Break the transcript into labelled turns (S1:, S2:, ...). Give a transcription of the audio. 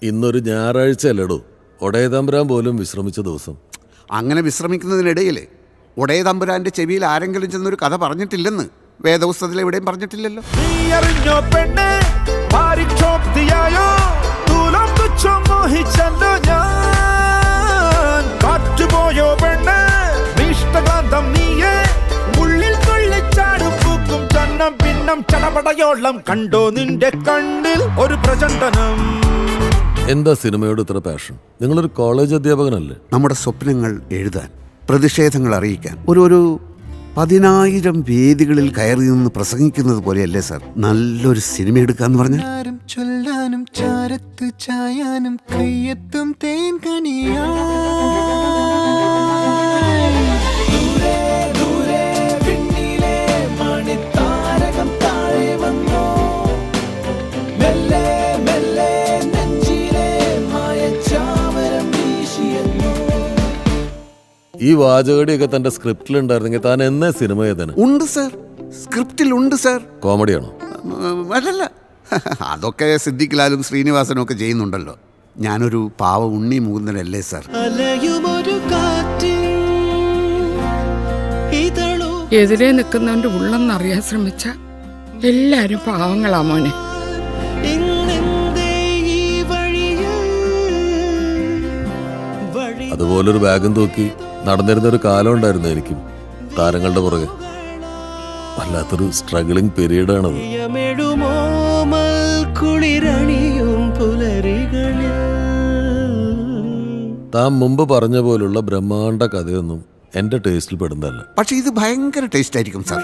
S1: ഇന്നൊരു ഞായറാഴ്ച അല്ലടോ, ഒടയതമ്പുരാൻ പോലും വിശ്രമിച്ച ദിവസം.
S2: അങ്ങനെ വിശ്രമിക്കുന്നതിനിടയിൽ ഒടയ തമ്പുരാന്റെ ചെവിയിൽ ആരെങ്കിലും ചെന്നൊരു കഥ പറഞ്ഞിട്ടില്ലെന്ന് വേദപുസ്തകത്തിൽ എവിടെയും പറഞ്ഞിട്ടില്ലല്ലോ.
S3: കണ്ടോ നിന്റെ കണ്ണിൽ ഒരു പ്രചണ്ഡനം.
S1: എന്താ സിനിമയോട് ഇത്ര പാഷൻ? നിങ്ങളൊരു കോളേജ് അധ്യാപകനല്ലേ?
S2: നമ്മുടെ സ്വപ്നങ്ങൾ എഴുതാൻ, പ്രതിഷേധങ്ങൾ അറിയിക്കാൻ ഒരു 10,000 വേദികളിൽ കയറി നിന്ന് പ്രസംഗിക്കുന്നത് പോലെയല്ലേ സാർ നല്ലൊരു സിനിമ എടുക്കാന്ന് പറഞ്ഞാൽ?
S4: ചൊല്ലാനും ചാരത്ത് ചായാനും കയ്യെത്തും തേൻ കണിയാ.
S1: ഈ വാചകടിയൊക്കെ തന്റെ സ്ക്രിപ്റ്റിൽ ഉണ്ടായിരുന്നെങ്കിൽ താൻ എന്നേ സിനിമ ചെയ്തേനെ.
S2: ഉണ്ട് സാർ, സ്ക്രിപ്റ്റിൽ ഉണ്ട് സാർ.
S1: കോമഡിയാണോ?
S2: അല്ലല്ല, അതൊക്കെ സിദ്ദിഖ്ലാലും ശ്രീനിവാസനും ഒക്കെ ചെയ്യുന്നുണ്ടല്ലോ. ഞാനൊരു പാവ ഉണ്ണി മുകുന്ദനല്ലേ സാർ.
S5: എതിരെ നിൽക്കുന്നവന്റെ ഉള്ളെന്നറിയാൻ ശ്രമിച്ച എല്ലാരും പാവങ്ങളാ മോനെ.
S1: അതുപോലൊരു ബാഗും തൂക്കി നടന്നിരുന്നൊരു കാലം ഉണ്ടായിരുന്നു എനിക്കും താരങ്ങളുടെ പുറകെ. വല്ലാത്തൊരു സ്ട്രഗിളിംഗ് പീരീഡാണത്. താൻ മുമ്പ് പറഞ്ഞ പോലുള്ള ബ്രഹ്മാണ്ഡ കഥയൊന്നും എന്റെ ടേസ്റ്റിൽ പെടുന്നതല്ല.
S2: പക്ഷെ ഇത് ഭയങ്കര ടേസ്റ്റ് ആയിരിക്കും സാർ.